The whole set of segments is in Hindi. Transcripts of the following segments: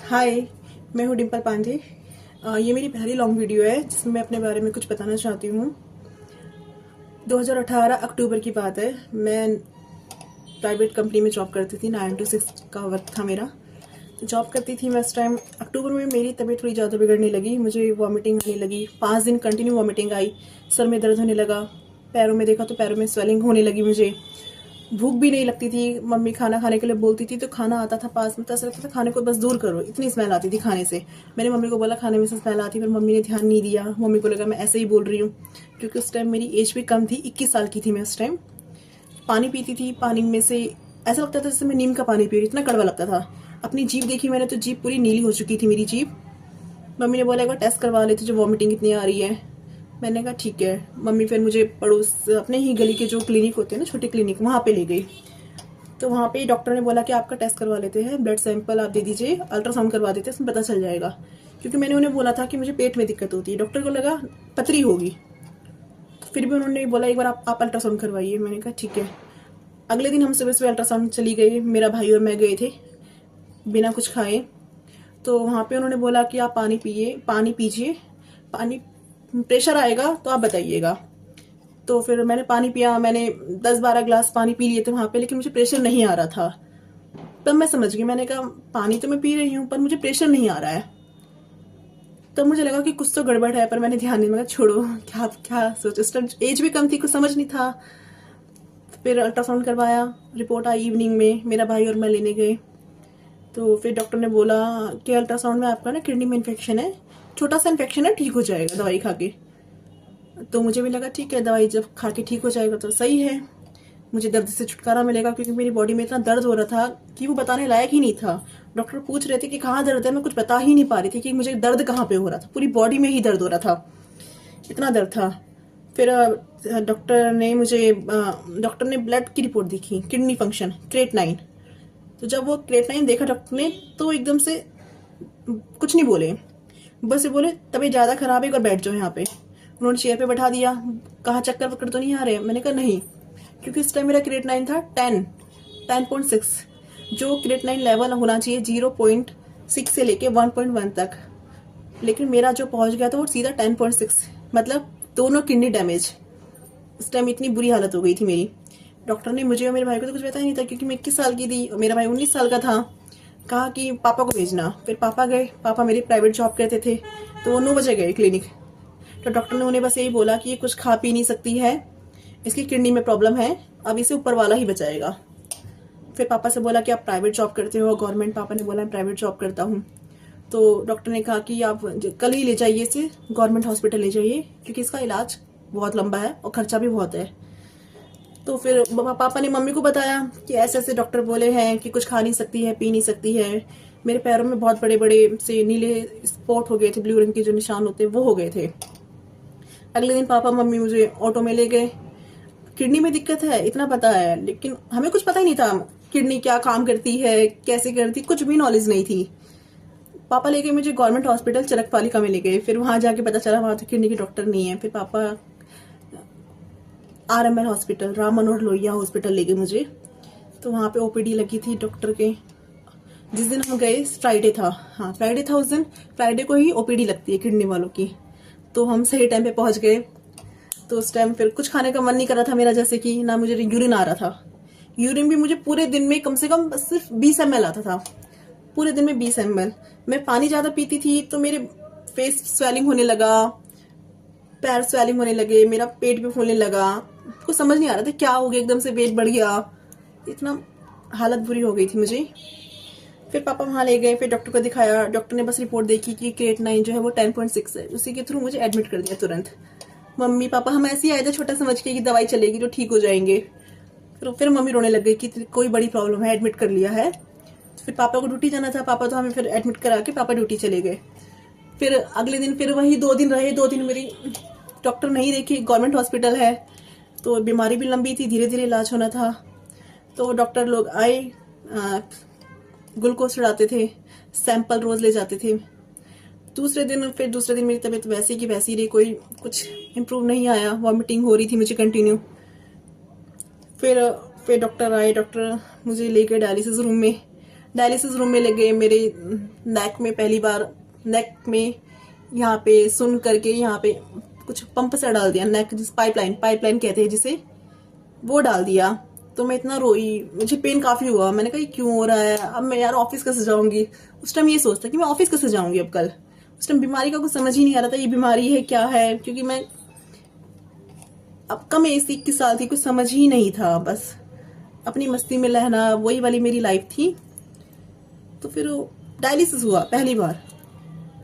हाय, मैं हूँ डिम्पल पांडे। ये मेरी पहली लॉन्ग वीडियो है जिसमें मैं अपने बारे में कुछ बताना चाहती हूँ। 2018 अक्टूबर की बात है। मैं प्राइवेट कंपनी में जॉब करती थी। 9 to 6 का वक्त था मेरा। तो जॉब करती थी मैं उस टाइम। अक्टूबर में मेरी तबीयत थोड़ी ज़्यादा बिगड़ने लगी। मुझे वॉमिटिंग आने लगी। 5 दिन कंटिन्यू वॉमिटिंग आई। सर में दर्द होने लगा। पैरों में देखा तो पैरों में स्वेलिंग होने लगी। मुझे भूख भी नहीं लगती थी। मम्मी खाना खाने के लिए बोलती थी तो खाना आता था पास में, तो ऐसा लगता था खाने को बस दूर करो, इतनी स्मेल आती थी खाने से। मैंने मम्मी को बोला खाने में से स्मेल आती है, पर मम्मी ने ध्यान नहीं दिया। मम्मी को लगा मैं ऐसे ही बोल रही हूँ, क्योंकि उस टाइम मेरी एज भी कम थी। 21 साल की थी मैं उस टाइम। पानी पीती थी, पानी में से ऐसा लगता था जैसे मैं नीम का पानी पी रही, इतना कड़वा लगता था। अपनी जीभ देखी मैंने तो जीभ पूरी नीली हो चुकी थी मेरी जीभ। मम्मी ने बोला एक बार टेस्ट करवा लेते, जो वॉमिटिंग इतनी आ रही है। मैंने कहा ठीक है। मम्मी फिर मुझे पड़ोस अपने ही गली के जो क्लिनिक होते हैं ना, छोटे क्लिनिक, वहाँ पे ले गई। तो वहाँ पे डॉक्टर ने बोला कि आपका टेस्ट करवा लेते हैं, ब्लड सैंपल आप दे दीजिए, अल्ट्रासाउंड करवा देते हैं, उसमें पता चल जाएगा। क्योंकि मैंने उन्हें बोला था कि मुझे पेट में दिक्कत होती है। डॉक्टर को लगा पथरी होगी, तो फिर भी उन्होंने बोला एक बार आप अल्ट्रासाउंड करवाइए। मैंने कहा ठीक है। अगले दिन हम सुबह सुबह अल्ट्रासाउंड चली गई। मेरा भाई और मैं गए थे बिना कुछ खाए। तो वहाँ पे उन्होंने बोला कि आप पानी पीजिए, पानी प्रेशर आएगा तो आप बताइएगा। तो फिर मैंने पानी पिया। मैंने 10-12 ग्लास पानी पी लिए थे वहाँ पे, लेकिन मुझे प्रेशर नहीं आ रहा था। तब मैं समझ गई। मैंने कहा पानी तो मैं पी रही हूँ पर मुझे प्रेशर नहीं आ रहा है। तब मुझे लगा कि कुछ तो गड़बड़ है, पर मैंने ध्यान नहीं। मैं छोड़ो, क्या क्या सोच, उस टाइम एज भी कम थी, कुछ समझ नहीं था। फिर अल्ट्रासाउंड करवाया, रिपोर्ट आई इवनिंग में। मेरा भाई और मैं लेने गए। तो फिर डॉक्टर ने बोला कि अल्ट्रासाउंड में आपका ना किडनी में इन्फेक्शन है, छोटा सा इन्फेक्शन है, ठीक हो जाएगा दवाई खा के। तो मुझे भी लगा ठीक है, दवाई जब खा के ठीक हो जाएगा तो सही है, मुझे दर्द से छुटकारा मिलेगा। क्योंकि मेरी बॉडी में इतना दर्द हो रहा था कि वो बताने लायक ही नहीं था। डॉक्टर पूछ रहे थे कि कहाँ दर्द है, मैं कुछ बता ही नहीं पा रही थी कि मुझे दर्द कहाँ पे हो रहा था। पूरी बॉडी में ही दर्द हो रहा था, इतना दर्द था। फिर डॉक्टर ने ब्लड की रिपोर्ट देखी, किडनी फंक्शन क्रेटनाइन। तो जब वो क्रेटनाइन देखा डॉक्टर ने, तो एकदम से कुछ नहीं बोले, बस ये बोले तबीयत ज़्यादा खराब है, एक बार बैठ जाओ यहाँ पे। उन्होंने चेयर पे बैठा दिया। कहा चक्कर वक्कर तो नहीं आ रहे? मैंने कहा नहीं, क्योंकि उस टाइम मेरा क्रिएटिनाइन था 10.6, जो क्रिएटिनाइन लेवल होना चाहिए 0.6 से लेके 1.1 तक। लेकिन मेरा जो पहुंच गया था वो सीधा 10.6, मतलब दोनों किडनी डैमेज। उस टाइम इतनी बुरी हालत हो गई थी मेरी। डॉक्टर ने मुझे और मेरे भाई को तो कुछ पता ही नहीं था, क्योंकि मैं 21 साल की थी और मेरा भाई 19 साल का था। कहा कि पापा को भेजना। फिर पापा गए। पापा मेरी प्राइवेट जॉब करते थे, तो वो 9 बजे गए क्लिनिक। तो डॉक्टर ने उन्हें बस यही बोला कि ये कुछ खा पी नहीं सकती है, इसकी किडनी में प्रॉब्लम है, अब इसे ऊपर वाला ही बचाएगा। फिर पापा से बोला कि आप प्राइवेट जॉब करते हो गवर्नमेंट? पापा ने बोला मैं प्राइवेट जॉब करता हूँ। तो डॉक्टर ने कहा कि आप कल ही ले जाइए इसे गवर्नमेंट हॉस्पिटल ले जाइए, क्योंकि इसका इलाज बहुत लंबा है और खर्चा भी बहुत है। तो फिर पापा ने मम्मी को बताया कि ऐसे ऐसे डॉक्टर बोले हैं कि कुछ खा नहीं सकती है, पी नहीं सकती है। मेरे पैरों में बहुत बड़े बड़े से नीले स्पॉट हो गए थे, ब्लू रंग के जो निशान होते हैं वो हो गए थे। अगले दिन पापा मम्मी मुझे ऑटो में ले गए। किडनी में दिक्कत है इतना पता है, लेकिन हमें कुछ पता ही नहीं था किडनी क्या काम करती है, कैसे करती, कुछ भी नॉलेज नहीं थी। पापा ले गए मुझे गवर्नमेंट हॉस्पिटल चरक पालिका में ले गए। फिर वहां जाके पता चला वहां तो किडनी के डॉक्टर नहीं है। फिर पापा RML hospital, Ram Manohar Lohia hospital ले गए मुझे। तो वहाँ पे OPD लगी थी डॉक्टर के। जिस दिन हम गए फ्राइडे था, हाँ फ्राइडे था उस दिन। फ्राइडे को ही OPD लगती है किडनी वालों की। तो हम सही टाइम पे पहुंच गए। तो उस टाइम फिर कुछ खाने का मन नहीं कर रहा था मेरा, जैसे कि ना मुझे यूरिन आ रहा था। यूरिन भी मुझे पूरे दिन में कम से कम सिर्फ 20 ml आता था, पूरे दिन में 20 ml। मैं पानी ज्यादा पीती थी तो मेरे फेस स्वेलिंग होने लगा, पैर स्वेलिंग होने लगे, मेरा पेट भी फूलने लगा। कुछ समझ नहीं आ रहा था क्या हो गया, एकदम से वेट बढ़ गया, इतना हालत बुरी हो गई थी मुझे। फिर पापा वहाँ ले गए, फिर डॉक्टर को दिखाया। डॉक्टर ने बस रिपोर्ट देखी कि क्रिएटिनाइन जो है वो 10.6 है। उसी के थ्रू मुझे एडमिट कर दिया तुरंत। मम्मी पापा हम ऐसे ही आए थे छोटा समझ के कि दवाई चलेगी तो ठीक हो जाएंगे। फिर मम्मी रोने लग गई कि कोई बड़ी प्रॉब्लम है, एडमिट कर लिया है। फिर पापा को ड्यूटी जाना था, पापा तो हमें फिर एडमिट करा के पापा ड्यूटी चले गए। फिर अगले दिन फिर वही 2 दिन रहे। 2 दिन मेरी डॉक्टर नहीं देखी, गवर्नमेंट हॉस्पिटल है तो बीमारी भी लंबी थी, धीरे धीरे इलाज होना था। तो डॉक्टर लोग आए, ग्लूकोज चढ़ाते थे, सैंपल रोज ले जाते थे। दूसरे दिन मेरी तबीयत वैसी की वैसी रही, कोई कुछ इम्प्रूव नहीं आया। वॉमिटिंग हो रही थी मुझे कंटिन्यू। फिर डॉक्टर आए, डॉक्टर मुझे ले गए डायलिसिस रूम में। डायलिसिस रूम में ले गए, मेरे नेक में पहली बार, नेक में यहाँ पे सुन करके यहाँ पे कुछ पंप सा डाल दिया, नेक जिस पाइपलाइन कहते हैं जिसे, वो डाल दिया। तो मैं इतना रोई, मुझे पेन काफी हुआ। मैंने कहा ये क्यों हो रहा है, अब मैं यार ऑफिस कैसे जाऊंगी। उस टाइम ये सोचता कि मैं ऑफिस कैसे जाऊंगी अब कल। उस टाइम बीमारी का कुछ समझ ही नहीं आ रहा था, ये बीमारी है क्या है, क्योंकि मैं अब कम एज थी, 21 साल थी, कुछ समझ ही नहीं था, बस अपनी मस्ती में रहना, वही वाली मेरी लाइफ थी। तो फिर डायलिसिस हुआ पहली बार।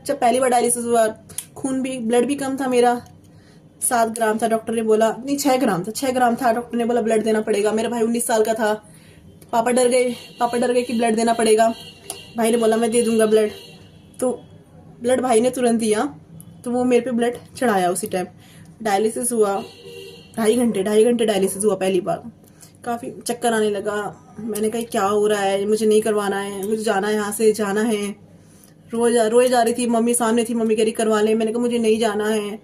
जब पहली बार डायलिसिस हुआ, खून भी, ब्लड भी कम था मेरा, 7 ग्राम था। डॉक्टर ने बोला, नहीं 6 ग्राम था, 6 ग्राम था। डॉक्टर ने बोला ब्लड देना पड़ेगा। मेरा भाई 19 साल का था। पापा डर गए कि ब्लड देना पड़ेगा। भाई ने बोला मैं दे दूंगा ब्लड। तो ब्लड भाई ने तुरंत दिया, तो वो मेरे पे ब्लड चढ़ाया उसी टाइम। डायलिसिस हुआ, 2.5 घंटे डायलिसिस हुआ पहली बार। काफ़ी चक्कर आने लगा। मैंने कहा क्या हो रहा है, मुझे नहीं करवाना है, मुझे जाना है, यहाँ से जाना है। रोए जा रही थी, मम्मी सामने थी, मम्मी कह रही करवा ले। मैंने कहा मुझे नहीं जाना है।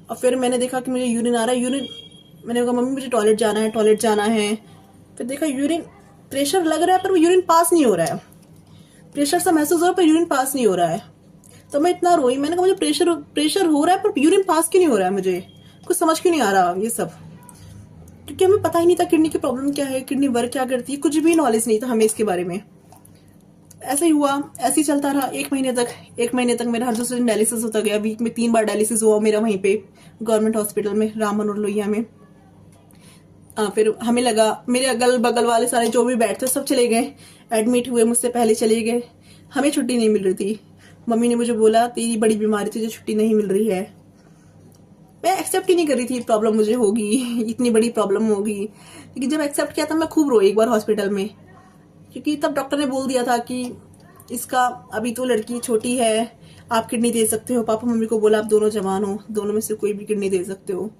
और फिर मैंने देखा कि मुझे यूरिन आ रहा है, मैंने कहा मम्मी मुझे टॉयलेट जाना है। फिर देखा यूरिन, प्रेशर लग रहा है पर वो यूरिन पास नहीं हो रहा है। प्रेशर सा महसूस हो रहा है पर यूरिन पास नहीं हो रहा है। तो मैं इतना रोई, मैंने कहा मुझे प्रेशर हो रहा है पर यूरिन पास क्यों नहीं हो रहा है, मुझे कुछ समझ क्यों नहीं आ रहा ये सब। क्योंकि हमें पता ही नहीं था किडनी की प्रॉब्लम क्या है, किडनी वर्क क्या करती है, कुछ भी नॉलेज नहीं था हमें इसके बारे में। ऐसे ही हुआ, ऐसे ही चलता रहा 1 महीने तक मेरा हर दूसरे दिन डायलिसिस होता गया। वीक में 3 बार डायलिसिस हुआ मेरा वहीं पे गवर्नमेंट हॉस्पिटल में, राम मनोहर लोहिया में। फिर हमें लगा, मेरे अगल बगल वाले सारे जो भी बैठते सब चले गए, एडमिट हुए, मुझसे पहले चले गए। हमें छुट्टी नहीं मिल रही थी। मम्मी ने मुझे बोला तेरी बड़ी बीमारी, तुझे छुट्टी नहीं मिल रही है। मैं एक्सेप्ट ही नहीं कर रही थी प्रॉब्लम मुझे होगी, इतनी बड़ी प्रॉब्लम होगी। लेकिन जब एक्सेप्ट किया तब मैं खूब रोई एक बार हॉस्पिटल में, क्योंकि तब डॉक्टर ने बोल दिया था कि इसका अभी तो लड़की छोटी है, आप किडनी दे सकते हो। पापा मम्मी को बोला आप दोनों जवान हो, दोनों में से कोई भी किडनी दे सकते हो।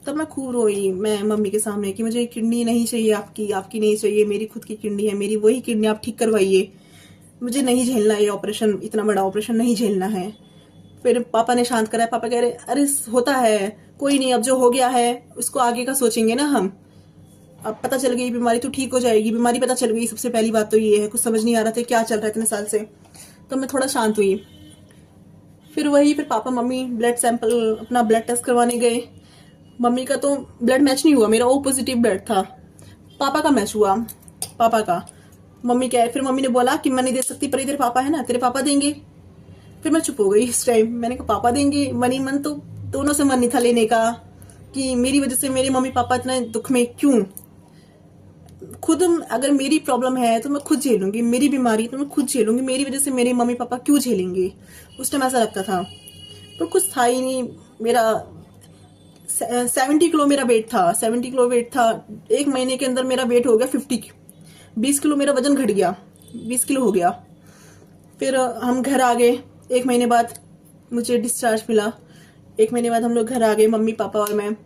तब मैं खूब रोई मैं मम्मी के सामने कि मुझे किडनी नहीं चाहिए, आपकी नहीं चाहिए, मेरी खुद की किडनी है, मेरी वही किडनी आप ठीक करवाइए, मुझे नहीं झेलना ये ऑपरेशन, इतना बड़ा ऑपरेशन नहीं झेलना है। फिर पापा ने शांत कराया। पापा कह रहे अरे होता है, कोई नहीं, अब जो हो गया है उसको आगे का सोचेंगे ना हम। अब पता चल गई बीमारी तो ठीक हो जाएगी, बीमारी पता चल गई, सबसे पहली बात तो ये है। कुछ समझ नहीं आ रहा था क्या चल रहा है इतने साल से, तो मैं थोड़ा शांत हुई। फिर पापा मम्मी ब्लड सैंपल, अपना ब्लड टेस्ट करवाने गए। मम्मी का तो ब्लड मैच नहीं हुआ, मेरा ओ पॉजिटिव ब्लड था। पापा का मैच हुआ, पापा का। फिर मम्मी ने बोला कि मैं नहीं दे सकती, पर तेरे पापा है ना, तेरे पापा देंगे। फिर मैं चुप हो गई इस टाइम। मैंने कहा पापा देंगे, मन तो दोनों से मन नहीं था लेने का, कि मेरी वजह से मेरे मम्मी पापा इतने दुख में क्यों। खुद अगर मेरी प्रॉब्लम है तो मैं खुद झेलूंगी, मेरी बीमारी तो मैं खुद झेलूंगी, मेरी वजह से मेरे मम्मी पापा क्यों झेलेंगे। उस टाइम ऐसा लगता था, पर कुछ था ही नहीं। मेरा 70 किलो मेरा वेट था, 70 किलो वेट था। 1 महीने के अंदर मेरा वेट हो गया 50, 20 किलो मेरा वजन घट गया, 20 किलो हो गया। फिर हम घर आ गए। 1 महीने बाद मुझे डिस्चार्ज मिला। 1 महीने बाद हम लोग घर आ गए, मम्मी पापा और मैं।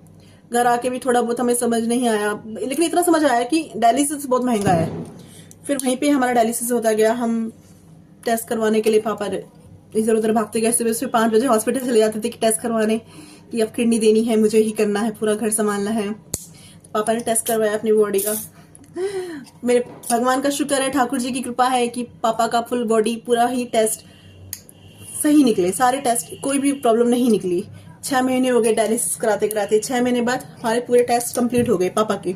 घर आके भी थोड़ा बहुत हमें समझ नहीं आया, लेकिन इतना समझ आया कि डायलिसिस बहुत महंगा है। फिर वहीं पे हमारा डायलिसिस होता गया। हम टेस्ट करवाने के लिए पापा इधर उधर भागते गए। सुबह 5 बजे हॉस्पिटल चले जाते थे कि टेस्ट करवाने, कि अब किडनी देनी है, मुझे ही करना है, पूरा घर संभालना है। पापा ने टेस्ट करवाया अपनी बॉडी का। मेरे भगवान का शुक्र है, ठाकुर जी की कृपा है कि पापा का फुल बॉडी पूरा ही टेस्ट सही निकले, सारे टेस्ट, कोई भी प्रॉब्लम नहीं निकली। 6 महीने हो गए डायलिसिस कराते कराते। 6 महीने बाद हमारे पूरे टेस्ट कंप्लीट हो गए पापा के।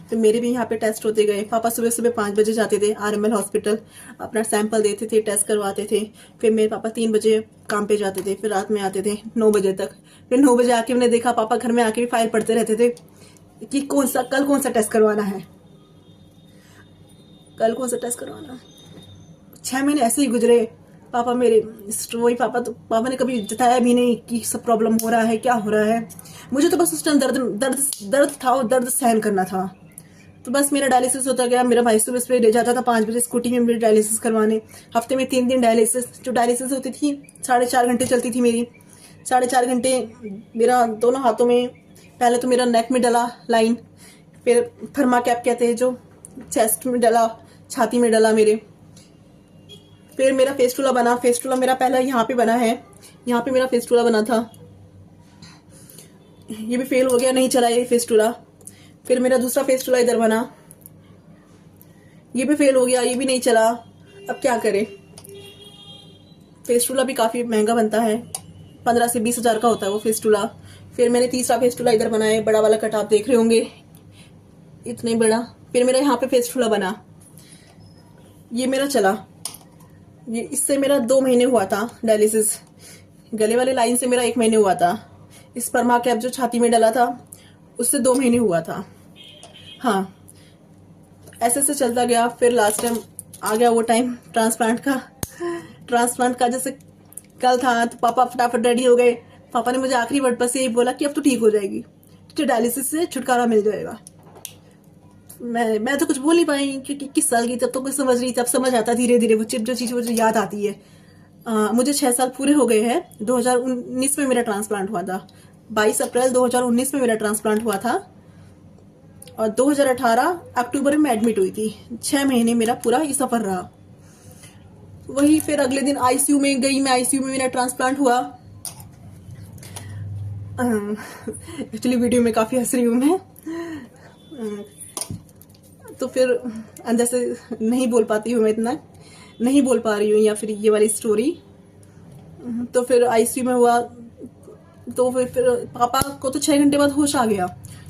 तो मेरे भी यहाँ पे टेस्ट होते गए। पापा सुबह सुबह 5 बजे जाते थे RML हॉस्पिटल, अपना सैंपल देते थे, टेस्ट करवाते थे। फिर मेरे पापा 3 बजे काम पे जाते थे, फिर रात में आते थे 9 बजे तक। फिर 9 बजे आके मैंने देखा पापा घर में आके भी फाइल पढ़ते रहते थे कि कल कौन सा टेस्ट करवाना है, कल कौन सा टेस्ट करवाना। 6 महीने ऐसे ही गुजरे। पापा मेरे वही पापा ने कभी जताया भी नहीं कि सब प्रॉब्लम हो रहा है, क्या हो रहा है। मुझे तो बस उस टाइम दर्द था और दर्द सहन करना था। तो बस मेरा डायलिसिस होता गया। मेरा भाई सुबह ले जाता था 5 बजे स्कूटी में मेरी डायलिसिस करवाने। हफ्ते में 3 दिन डायलिसिस। जो डायलिसिस होती थी 4.5 घंटे चलती थी मेरी। 4.5 घंटे मेरा दोनों हाथों में, पहले तो मेरा नेक में डला लाइन, फिर थर्मा कैप कहते हैं जो चेस्ट में डला, छाती में डला मेरे। फिर मेरा फेस्टुला बना। फेस्टुला मेरा पहला यहाँ पे बना है, यहाँ पे मेरा फेस्टुला बना था, ये भी फेल हो गया, नहीं चला ये फेस्टुला। फिर मेरा दूसरा फेस्टुला इधर बना, ये भी फेल हो गया, ये भी नहीं चला। अब क्या करें, फेस्टूला भी काफ़ी महंगा बनता है, 15 से 20 हज़ार का होता है वो फेस्टूला। फिर मैंने तीसरा फेस्टूला इधर बनाया, बड़ा वाला कट आप देख रहे होंगे, इतने बड़ा। फिर मेरा यहाँ पे फेस्टूला बना, ये मेरा चला। ये इससे मेरा 2 महीने हुआ था डायलिसिस। गले वाले लाइन से मेरा 1 महीने हुआ था। स्पर्मा कैप जो छाती में डला था उससे 2 महीने हुआ था। हाँ, ऐसे ऐसे चलता गया। फिर लास्ट टाइम आ गया वो टाइम ट्रांसप्लांट का। जैसे कल था तो पापा फटाफट रेडी हो गए। पापा ने मुझे आखिरी वर्ड पर से यही बोला कि अब तो ठीक हो जाएगी, तुझे डायलिसिस से छुटकारा मिल जाएगा। मैं तो कुछ बोल नहीं पाई क्योंकि 21 साल की, तब तो कुछ समझ रही थी। अब समझ आता धीरे धीरे, वो जो चीज़ मुझे याद आती है। मुझे 6 साल पूरे हो गए हैं। 2019 में मेरा ट्रांसप्लांट हुआ था, 22 अप्रैल 2019 में मेरा ट्रांसप्लांट हुआ था और 2018 अक्टूबर में एडमिट हुई थी। 6 महीने मेरा पूरा ये सफर रहा। वही फिर अगले दिन आईसीयू में गई मैं, आईसीयू में मेरा ट्रांसप्लांट हुआ। एक्चुअली वीडियो में काफ़ी हंस रही हूँ मैं। तो फिर अंदर से नहीं बोल पाती हूँ मैं, इतना नहीं बोल पा रही हूँ, या फिर ये वाली स्टोरी। तो फिर आईसीयू में हुआ। तो फिर पापा को तो 6 घंटे बाद होश आ गया,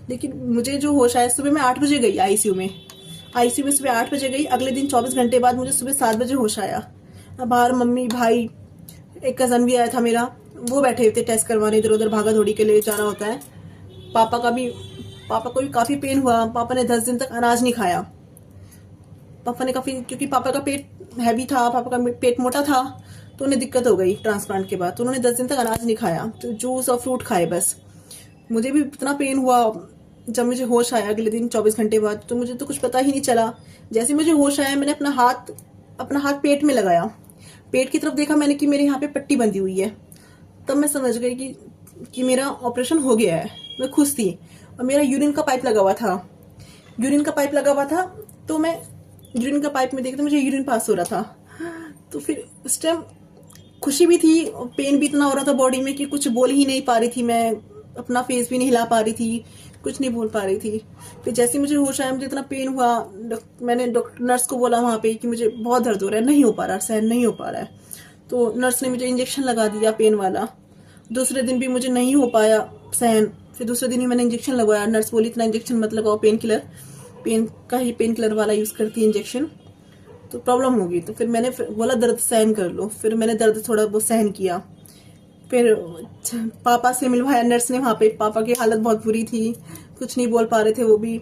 लेकिन मुझे जो होश आया, सुबह मैं 8 बजे गई आईसीयू में सुबह 8 बजे गई। अगले दिन 24 घंटे बाद मुझे सुबह 7 बजे होश आया। बाहर मम्मी, भाई, एक कज़न भी आया था मेरा, वो बैठे थे टेस्ट करवाने, इधर उधर भागा दौड़ी के लिए जाना होता है। पापा को भी काफ़ी पेन हुआ। पापा ने 10 दिन तक अनाज नहीं खाया। पापा ने काफ़ी, क्योंकि पापा का पेट हैवी था, पापा का पेट मोटा था, तो उन्हें दिक्कत हो गई ट्रांसप्लांट के बाद। तो उन्होंने 10 दिन तक अनाज नहीं खाया, तो जूस और फ्रूट खाए बस। मुझे भी इतना पेन हुआ जब मुझे होश आया अगले दिन 24 घंटे बाद, तो मुझे तो कुछ पता ही नहीं चला। जैसे मुझे होश आया, मैंने अपना हाथ पेट में लगाया, पेट की तरफ देखा मैंने कि मेरे यहाँ पे पट्टी बंधी हुई है। तब मैं समझ गई कि मेरा ऑपरेशन हो गया है। मैं खुश थी। और मेरा यूरिन का पाइप लगा हुआ था, तो मैं यूरिन का पाइप में देखते मुझे यूरिन पास हो रहा था। तो फिर उस टाइम खुशी भी थी और पेन भी इतना हो रहा था बॉडी में कि कुछ बोल ही नहीं पा रही थी मैं, अपना फेस भी नहीं हिला पा रही थी, कुछ नहीं बोल पा रही थी। फिर जैसे मुझे होश आया, मुझे इतना पेन हुआ, मैंने नर्स को बोला वहाँ पे कि मुझे बहुत दर्द हो रहा है, नहीं हो पा रहा, सहन नहीं हो पा रहा है। तो नर्स ने मुझे इंजेक्शन लगा दिया पेन वाला। दूसरे दिन भी मुझे नहीं हो पाया सहन, फिर दूसरे दिन ही मैंने इंजेक्शन लगवाया। नर्स बोली इतना इंजेक्शन मत लगाओ, पेन किलर वाला यूज़ करती है इंजेक्शन, तो प्रॉब्लम होगी। तो फिर मैंने बोला दर्द सहन कर लो। फिर मैंने दर्द थोड़ा बहुत सहन किया। फिर पापा से मिलवाया नर्स ने वहाँ पे। पापा की हालत बहुत बुरी थी, कुछ नहीं बोल पा रहे थे वो भी।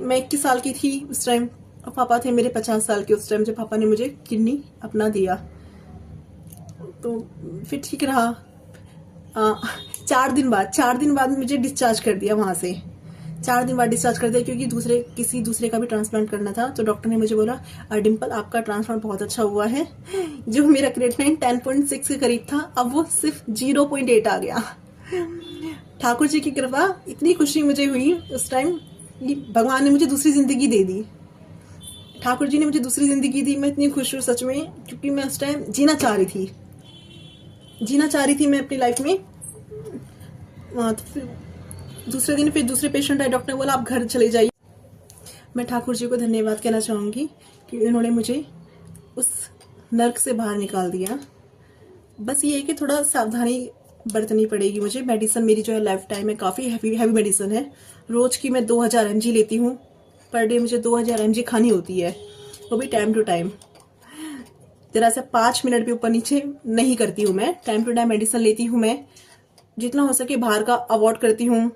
मैं 21 साल की थी उस टाइम और पापा थे मेरे 50 साल के उस टाइम, जब पापा ने मुझे किडनी अपना दिया। तो फिर ठीक रहा। 4 दिन बाद मुझे डिस्चार्ज कर दिया वहाँ से। 4 दिन बाद डिस्चार्ज कर दिया क्योंकि किसी दूसरे का भी ट्रांसप्लांट करना था। तो डॉक्टर ने मुझे बोला, डिम्पल आपका ट्रांसप्लांट बहुत अच्छा हुआ है। जो मेरा क्रिएटिनिन 10.6 के करीब था, अब वो सिर्फ 0.8 आ गया। ठाकुर जी की कृपा, इतनी खुशी मुझे हुई उस टाइम, भगवान ने मुझे दूसरी जिंदगी दे दी, ठाकुर जी ने मुझे दूसरी जिंदगी दी। मैं इतनी खुश हूँ सच में, क्योंकि मैं उस टाइम जीना चाह रही थी मैं अपनी लाइफ में। तो फिर दूसरे दिन फिर दूसरे पेशेंट आए, डॉक्टर ने बोला आप घर चले जाइए। मैं ठाकुर जी को धन्यवाद कहना चाहूँगी कि उन्होंने मुझे उस नर्क से बाहर निकाल दिया। बस ये है कि थोड़ा सावधानी बरतनी पड़ेगी मुझे। मेडिसिन मेरी जो है लाइफ टाइम में काफ़ी हैवी मेडिसिन है। रोज़ की मैं 2000 mg लेती हूँ, पर डे मुझे 2000 mg खानी होती है, वो भी टाइम टू टाइम। जरा सा 5 मिनट भी ऊपर नीचे नहीं करती हूँ मैं, टाइम टू टाइम मेडिसिन लेती हूँ मैं। जितना हो सके बाहर का अवॉइड करती हूँ।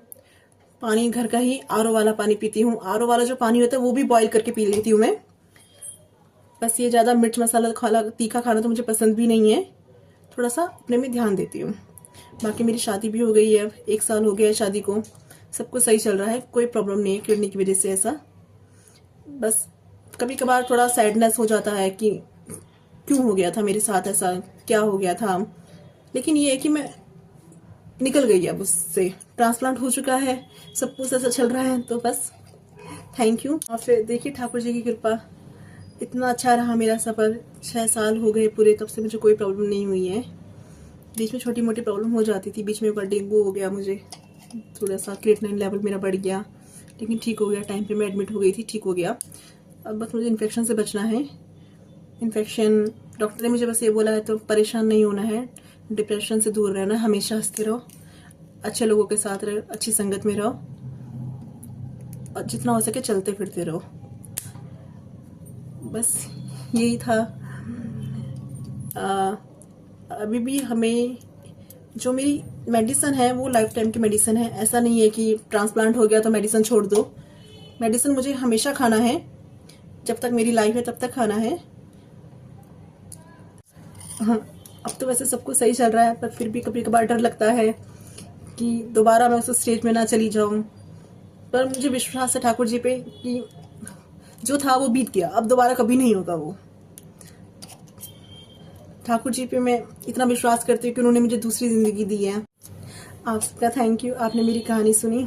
पानी घर का ही आरओ वाला पानी पीती हूँ। आरओ वाला जो पानी होता है वो भी बॉईल करके पी लेती हूँ मैं। बस ये ज़्यादा मिर्च मसाला तीखा खाना तो मुझे पसंद भी नहीं है। थोड़ा सा अपने में ध्यान देती हूँ। बाकी मेरी शादी भी हो गई है, अब 1 साल हो गया है शादी को। सब कुछ सही चल रहा है, कोई प्रॉब्लम नहीं है किडनी की वजह से ऐसा। बस कभी कभार थोड़ा सैडनेस हो जाता है कि क्यों हो गया था मेरे साथ ऐसा, क्या हो गया था। लेकिन ये है कि मैं निकल गई अब उससे, ट्रांसप्लांट हो चुका है, सब कुछ ऐसा चल रहा है। तो बस थैंक यू। और फिर देखिए ठाकुर जी की कृपा, इतना अच्छा रहा मेरा सफ़र। 6 साल हो गए पूरे, तब से मुझे कोई प्रॉब्लम नहीं हुई है। बीच में छोटी मोटी प्रॉब्लम हो जाती थी, बीच में पर डेंगू हो गया मुझे, थोड़ा सा क्रिएटिनिन लेवल मेरा बढ़ गया, लेकिन ठीक हो गया। टाइम पे मैं एडमिट हो गई थी, ठीक हो गया। अब बस मुझे इन्फेक्शन से बचना है। इन्फेक्शन। डॉक्टर ने मुझे बस ये बोला है तो परेशान नहीं होना है, डिप्रेशन से दूर रहना, हमेशा हंसते रहो, अच्छे लोगों के साथ रहो, अच्छी संगत में रहो और जितना हो सके चलते फिरते रहो। बस यही था। अभी भी हमें जो मेरी मेडिसिन है वो लाइफ टाइम की मेडिसिन है। ऐसा नहीं है कि ट्रांसप्लांट हो गया तो मेडिसिन छोड़ दो। मेडिसिन मुझे हमेशा खाना है, जब तक मेरी लाइफ है तब तक खाना है। हाँ, अब तो वैसे सब कुछ सही चल रहा है, पर फिर भी कभी कभार डर लगता है कि दोबारा मैं उस स्टेज में ना चली जाऊं। पर मुझे विश्वास है ठाकुर जी पे कि जो था वो बीत गया, अब दोबारा कभी नहीं होगा वो। ठाकुर जी पे मैं इतना विश्वास करती हूँ कि उन्होंने मुझे दूसरी ज़िंदगी दी है। आप सबका थैंक यू, आपने मेरी कहानी सुनी।